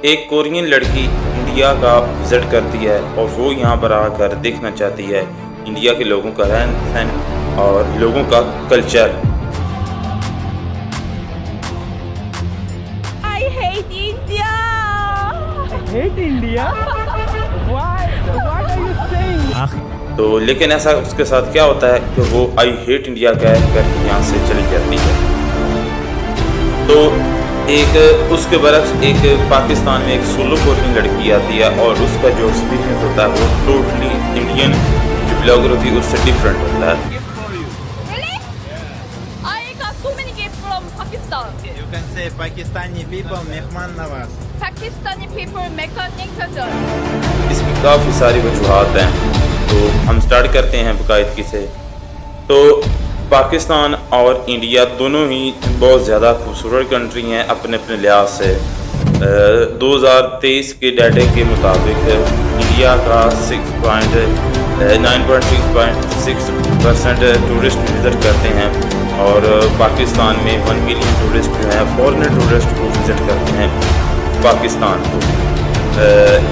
एक कोरियन लड़की इंडिया का विज़िट करती है और वो यहाँ पर आकर देखना चाहती है इंडिया के लोगों का रहन सहन और लोगों का culture. I hate India. Hate India? Why? What are you saying? तो लेकिन ऐसा उसके साथ क्या होता है कि वो आई हेट इंडिया कह कर यहाँ से चली जाती है। तो एक उसके बरक्स एक पाकिस्तान में एक सोलो कोरियन लड़की आती है और उसका जो एक्सपीरियंस होता है वो टोटली इंडियन जो ब्लॉगर होती है उससे डिफरेंट होता है। Really? I got so many gifts from Pakistan. You can say Pakistani people mehman nawaz. Pakistani people mechanic cousin. इसकी काफ़ी सारी वजूहात हैं, तो हम स्टार्ट करते हैं बाकायदगी से। तो पाकिस्तान और इंडिया दोनों ही बहुत ज़्यादा खूबसूरत कंट्री हैं अपने अपने लिहाज से। 2023 के डाटे के मुताबिक इंडिया का 9.6% टूरिस्ट विज़िट करते हैं और पाकिस्तान में 1 मिलियन टूरिस्ट जो हैं फॉरेनर टूरिस्ट को विज़िट करते हैं पाकिस्तान को।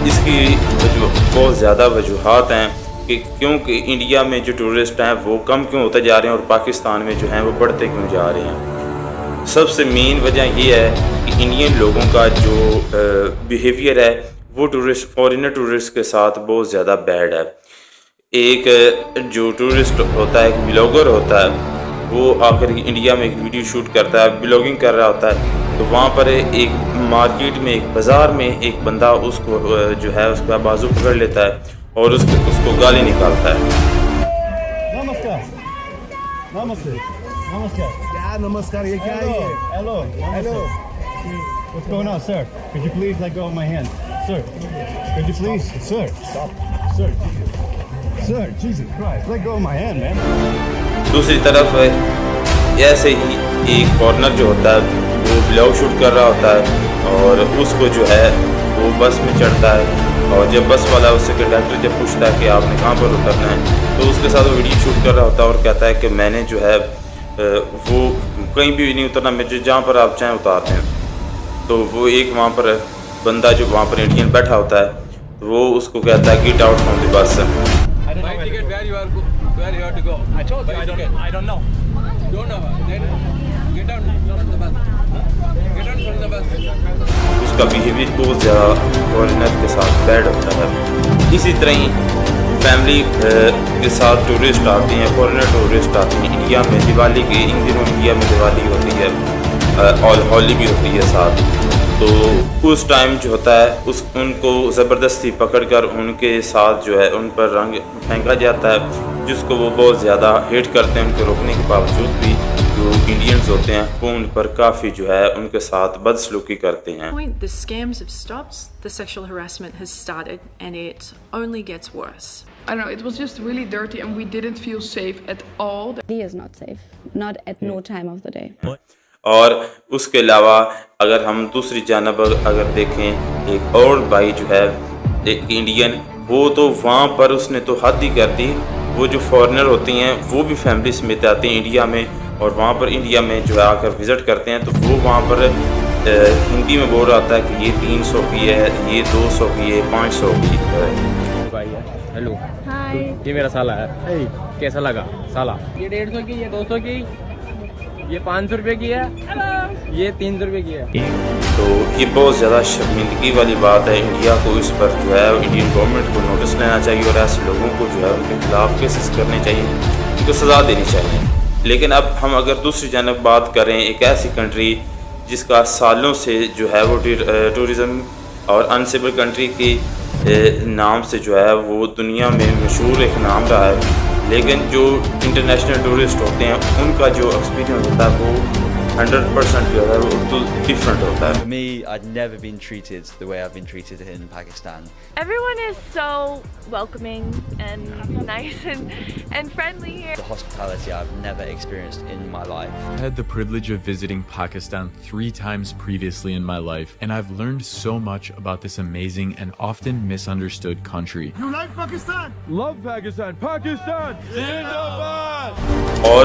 इसकी बहुत ज़्यादा वजूहात हैं कि क्योंकि इंडिया में जो टूरिस्ट हैं वो कम क्यों होते जा रहे हैं और पाकिस्तान में जो हैं वो बढ़ते क्यों जा रहे हैं। सबसे मेन वजह ये है कि इंडियन लोगों का जो बिहेवियर है वो फॉरेनर टूरिस्ट के साथ बहुत ज़्यादा बैड है। एक जो टूरिस्ट होता है, एक ब्लॉगर होता है, वो आकर इंडिया में एक वीडियो शूट करता है, ब्लॉगिंग कर रहा होता है, तो वहाँ पर एक मार्केट में एक बाज़ार में एक बंदा उसको जो है उसका बाजू पकड़ लेता है और उसको गाली निकालता है। नमस्कार, नमस्ते, नमस्कार। क्या नमस्कार? ये क्या है? Hello, hello. What's going on, sir? Could you please let go of my hand, sir? Could you please, sir? Stop, sir. Sir, Jesus Christ, let go of my hand, man. दूसरी तरफ ऐसे ही एक फॉरेनर जो होता है वो blog shoot कर रहा होता है और उसको जो है वो बस में चढ़ता है और जब बस वाला उससे कंडक्टर जब पूछता है कि आपने कहाँ पर उतरना है तो उसके साथ वो वीडियो शूट कर रहा होता है और कहता है कि मैंने जो है वो कहीं भी नहीं उतरना, मुझे जहाँ पर आप चाहें उतारते हैं। तो वो एक वहाँ पर बंदा जो वहाँ पर इंडियन बैठा होता है तो वो उसको कहता है get out from the bus. उसका बिहेवियर बहुत ज़्यादा फॉरेनर के साथ बैड होता है। इसी तरह ही फैमिली के साथ टूरिस्ट आते हैं, फॉरेनर टूरिस्ट आते हैं इंडिया में दिवाली के इन दिनों इंडिया में दिवाली होती है और होली भी होती है साथ। तो उस टाइम जो होता है उनको ज़बरदस्ती पकड़कर उनके साथ जो है उन पर रंग फेंका जाता है जिसको वो बहुत ज़्यादा हेट करते हैं। उनको रोकने के बावजूद भी जो इंडियंस होते हैं वो उन पर काफ़ी जो है उनके साथ बदसलूकी करते हैं। The scams have stopped, the sexual harassment has started, and it only gets worse. I don't know, it was just really dirty and we didn't feel safe at all. He is not safe, not at no time of the day. और उसके अलावा अगर हम दूसरी जानब अगर देखें एक और भाई जो है एक इंडियन, वो तो वहाँ पर उसने तो हद ही कर दी। वो जो फॉरेनर होती हैं वो भी फैमिली समेत आते हैं इंडिया में और वहाँ पर इंडिया में जो है आकर विज़िट करते हैं तो वो वहाँ पर हिंदी में बोल रहा था कि ये 300 की है, ये 200 की है, 500 की है। Hello, Hi. ये मेरा साला है। कैसा लगा साला? ये 150 की, ये 200 की, ये 500 रुपये की है, ये 300 रुपये की है। तो ये बहुत ज़्यादा शर्मिंदगी वाली बात है। इंडिया को इस पर जो है इंडियन गवर्नमेंट को नोटिस लेना चाहिए और ऐसे लोगों को जो है उनके खिलाफ केसेस करने चाहिए, उनको सज़ा देनी चाहिए। लेकिन अब हम अगर दूसरी जानब बात करें एक ऐसी कंट्री जिसका सालों से जो है वो टूरिज़म और अनस्टेबल कंट्री के नाम से जो है वो दुनिया में मशहूर एक नाम रहा है, लेकिन जो इंटरनेशनल टूरिस्ट होते हैं उनका जो एक्सपीरियंस होता है वो 100% जो है वो तो डिफरेंट होता है। For me, I'd never been treated the way I've been treated in Pakistan. Everyone is so welcoming and nice and friendly here. The hospitality I've never experienced in my life. I had the privilege of visiting Pakistan 3 times previously in my life, and I've learned so much about this amazing and often misunderstood country. You like Pakistan? Love Pakistan, Pakistan! और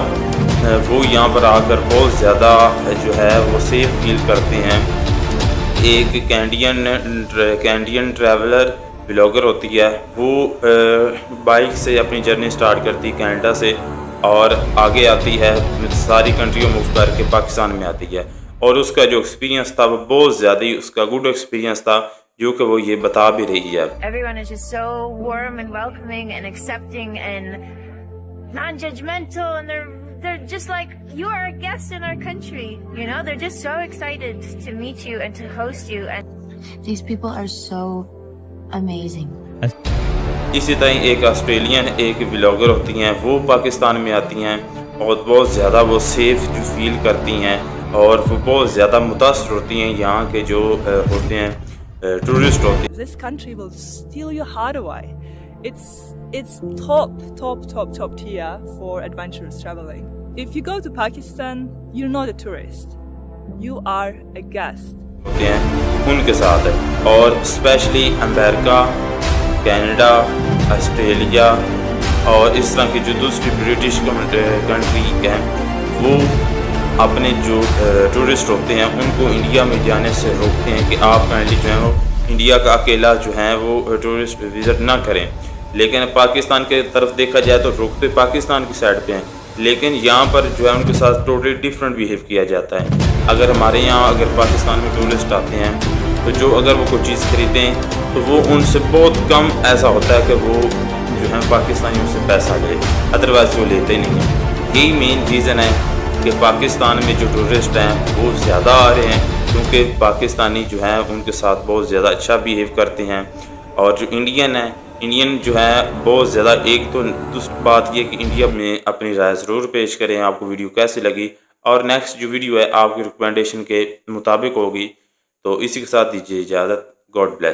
वो यहाँ पर आकर बहुत ज़्यादा जो है वो सेफ फील करते हैं। एक कैनेडियन ट्रैवलर ब्लॉगर होती है, वो बाइक से अपनी जर्नी स्टार्ट करती है कनाडा से और आगे आती है, सारी कंट्रियों मूव करके पाकिस्तान में आती है। और उसका जो एक्सपीरियंस था वो बहुत ज़्यादा ही उसका गुड एक्सपीरियंस था, जो कि वो ये बता भी रही है। Everyone is just so warm and welcoming and accepting and non-judgmental, and they're just like, you are a guest in our country, you know, they're just so excited to meet you and to host you, and these people are so amazing. इसी तरह एक Australian एक vlogger होती हैं, वो पाकिस्तान में आती हैं और बहुत ज़्यादा वो सेफ जो फील करती हैं और वो बहुत ज़्यादा मुतासर होती हैं यहाँ के जो होते हैं टूरिस्ट होते हैं। This country will steal your heart away. It's top tier for adventurous traveling. If you go to Pakistan, you're not a tourist. You are a guest. होते हैं उनके साथ है, और स्पेशली अमेरिका, कनाडा, ऑस्ट्रेलिया और इस तरह की जो दूसरी ब्रिटिश कंट्री हैं, वो अपने जो टूरिस्ट होते हैं उनको इंडिया में जाने से रोकते हैं कि आप काइंडली जो है वो इंडिया का अकेला जो है वो टूरिस्ट विज़िट ना करें। लेकिन पाकिस्तान के तरफ देखा जाए तो रोकते पाकिस्तान की साइड पे हैं, लेकिन यहाँ पर जो है उनके साथ टोटली डिफरेंट बिहेव किया जाता है। अगर हमारे यहाँ अगर पाकिस्तान में टूरिस्ट आते हैं तो जो अगर वो कोई चीज़ खरीदें तो वो उनसे बहुत कम ऐसा होता है कि वो जो है पाकिस्तानी उनसे पैसा ले, अदरवाइज़ वो लेते नहीं हैं। यही मेन रीज़न है कि पाकिस्तान में जो टूरिस्ट हैं वो ज़्यादा आ रहे हैं, क्योंकि पाकिस्तानी जो है उनके साथ बहुत ज़्यादा अच्छा बिहेव करते हैं। और जो इंडियन जो है बहुत ज़्यादा, एक तो दूसरी बात ये कि इंडिया में अपनी राय ज़रूर पेश करें, आपको वीडियो कैसी लगी, और नेक्स्ट जो वीडियो है आपकी रिकमेंडेशन के मुताबिक होगी। तो इसी के साथ दीजिए इजाज़त। God bless.